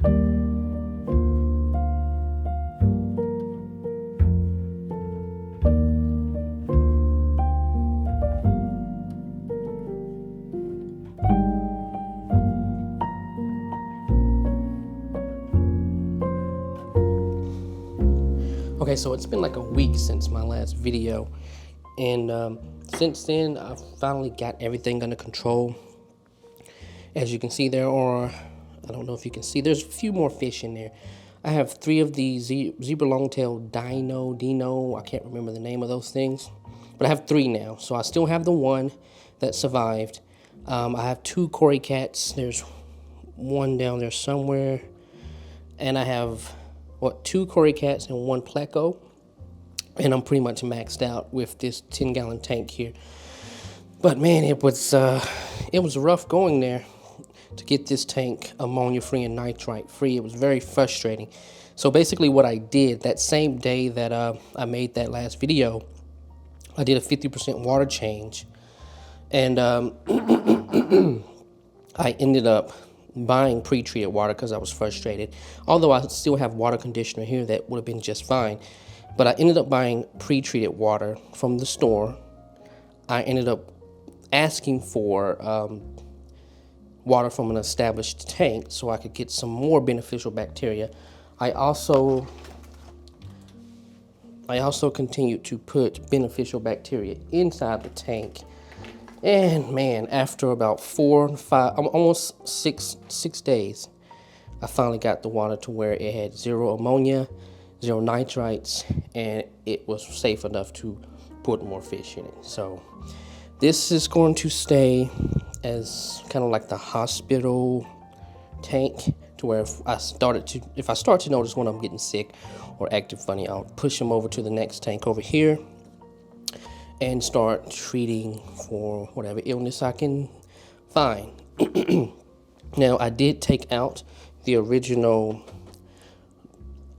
Okay, so it's been like a week since my last video, and since then I've finally got everything under control. As you can see, there are, I don't know if you can see, there's a few more fish in there. I have 3 of the zebra longtail dino, I can't remember the name of those things, but I have 3 now. So I still have the one that survived. I have 2 cory cats, there's one down there somewhere, and I have 2 cory cats and 1 pleco, and I'm pretty much maxed out with this 10-gallon tank here. But man, it was rough going there to get this tank ammonia free and nitrite free. It was very frustrating. So basically what I did that same day that I made that last video, I did a 50% water change, and I ended up buying pre-treated water because I was frustrated. Although I still have water conditioner here that would have been just fine. But I ended up buying pre-treated water from the store. I ended up asking for water from an established tank so I could get some more beneficial bacteria. I also continued to put beneficial bacteria inside the tank. And man, after about 4 or 5, almost six days, I finally got the water to where it had 0 ammonia, 0 nitrites, and it was safe enough to put more fish in it. So this is going to stay as kind of like the hospital tank, to where if I start to notice when I'm getting sick or acting funny, I'll push them over to the next tank over here and start treating for whatever illness I can find. Now, I did take out the original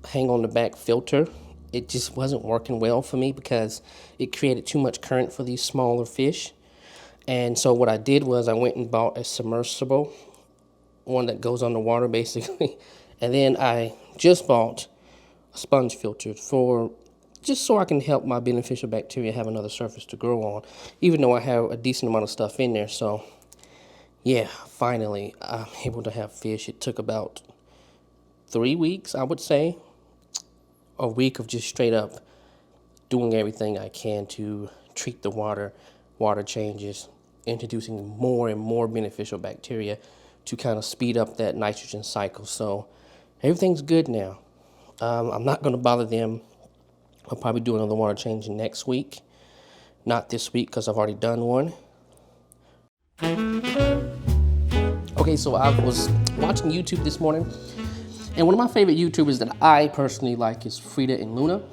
hang on the back filter. It just wasn't working well for me because it created too much current for these smaller fish. And so what I did was I went and bought a submersible, one that goes underwater basically. And then I just bought a sponge filter just so I can help my beneficial bacteria have another surface to grow on, even though I have a decent amount of stuff in there. So yeah, finally I'm able to have fish. It took about 3 weeks, I would say. A week of just straight up doing everything I can to treat the water changes, introducing more and more beneficial bacteria to kind of speed up that nitrogen cycle. So everything's good now. I'm not going to bother them. I'll probably do another water change next week, not this week because I've already done one. Okay, so I was watching YouTube this morning, and one of my favorite YouTubers that I personally like is Frida and Luna.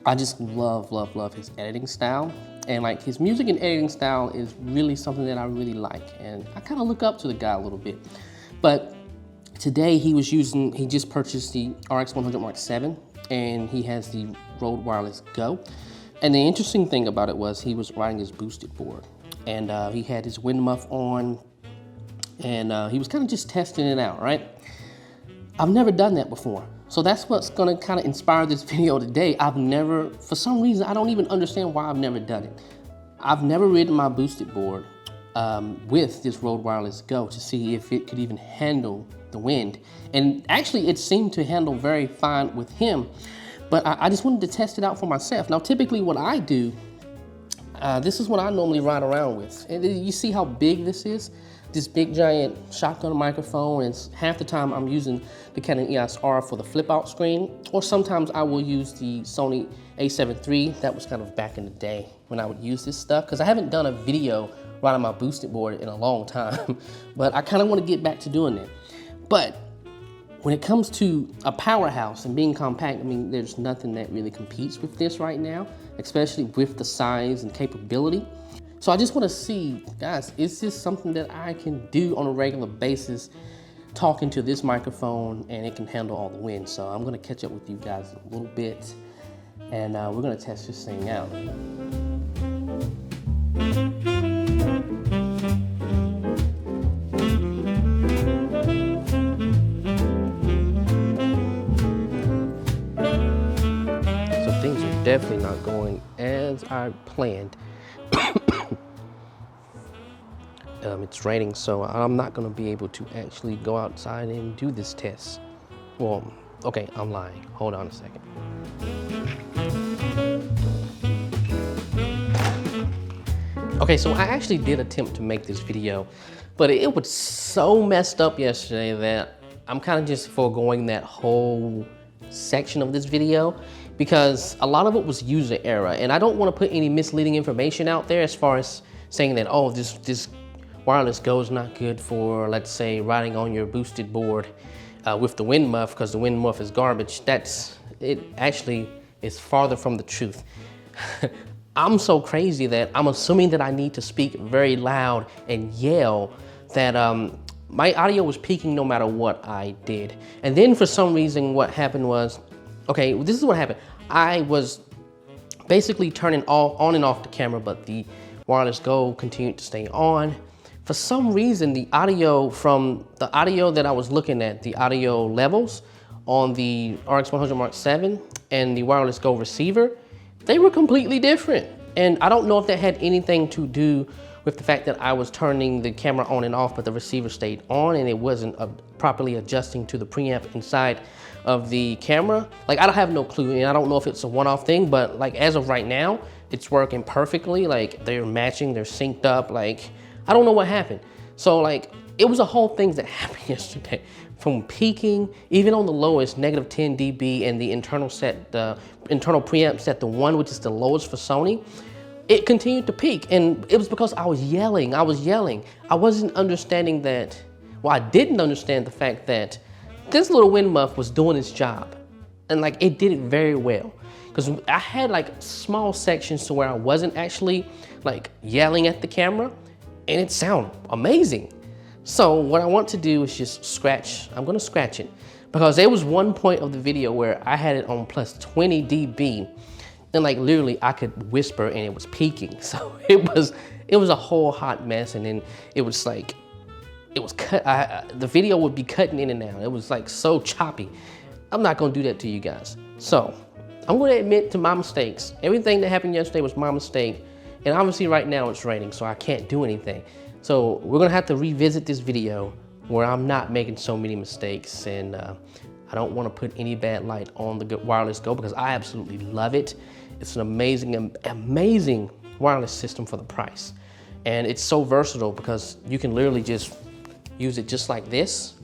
I just love his editing style, and like his music and editing style is really something that I really like, and I kind of look up to the guy a little bit. But today he just purchased the RX100 Mark VII, and he has the Rode Wireless Go. And the interesting thing about it was he was riding his boosted board, and he had his wind muff on, and he was kind of just testing it out, right? I've never done that before. So that's what's gonna kind of inspire this video today. For some reason, I don't even understand why I've never done it. I've never ridden my boosted board with this Rode Wireless Go to see if it could even handle the wind. And actually it seemed to handle very fine with him, but I just wanted to test it out for myself. Now, typically what I do, this is what I normally ride around with. And you see how big this is? This big giant shotgun microphone, and half the time I'm using the Canon EOS R for the flip out screen, or sometimes I will use the Sony a7 III. That was kind of back in the day when I would use this stuff, because I haven't done a video riding my boosted board in a long time, but I kind of want to get back to doing that. But when it comes to a powerhouse and being compact, I mean, there's nothing that really competes with this right now, especially with the size and capability. So I just want to see, guys, is this something that I can do on a regular basis, talking to this microphone, and it can handle all the wind? So I'm going to catch up with you guys in a little bit, and we're going to test this thing out. definitely not going as I planned. It's raining, so I'm not gonna be able to actually go outside and do this test. Well, okay, I'm lying. Hold on a second. Okay, so I actually did attempt to make this video, but it was so messed up yesterday that I'm kind of just foregoing that whole section of this video because a lot of it was user error, and I don't want to put any misleading information out there as far as saying that, oh, this wireless Go is not good for, let's say, riding on your boosted board with the wind muff because the wind muff is garbage. It actually is farther from the truth. I'm so crazy that I'm assuming that I need to speak very loud and yell that my audio was peaking no matter what I did. And then for some reason what happened was, okay, this is what happened. I was basically turning on and off the camera, but the wireless Go continued to stay on. For some reason, the audio that I was looking at, the audio levels on the RX100 Mark 7 and the wireless Go receiver, they were completely different. And I don't know if that had anything to do with the fact that I was turning the camera on and off, but the receiver stayed on and it wasn't properly adjusting to the preamp inside of the camera. Like, I don't have no clue, and I don't know if it's a one-off thing, but like as of right now, it's working perfectly. Like, they're matching, they're synced up. Like, I don't know what happened. So like, it was a whole thing that happened yesterday. From peaking, even on the lowest, -10 dB, and the internal preamp set to 1, which is the lowest for Sony, it continued to peak. And it was because I was yelling. I wasn't understanding that, well, I didn't understand the fact that this little wind muff was doing its job. And like, it did it very well. Because I had like small sections to where I wasn't actually like yelling at the camera, and it sounded amazing. So what I want to do is just scratch. I'm gonna scratch it because there was one point of the video where I had it on plus 20 dB, and like literally I could whisper and it was peaking. So it was a whole hot mess, and then it was like, it was cut. The video would be cutting in and out. It was like so choppy. I'm not gonna do that to you guys. So I'm gonna admit to my mistakes. Everything that happened yesterday was my mistake, and obviously right now it's raining, so I can't do anything. So we're gonna have to revisit this video where I'm not making so many mistakes, and I don't wanna put any bad light on the wireless Go because I absolutely love it. It's an amazing wireless system for the price. And it's so versatile because you can literally just use it just like this,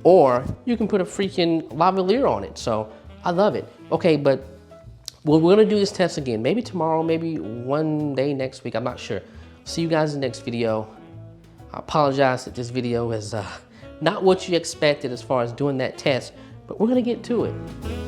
or you can put a freaking lavalier on it. So I love it. Okay, but we're gonna do this test again. Maybe tomorrow, maybe one day next week, I'm not sure. See you guys in the next video. I apologize that this video is not what you expected as far as doing that test, but we're gonna get to it.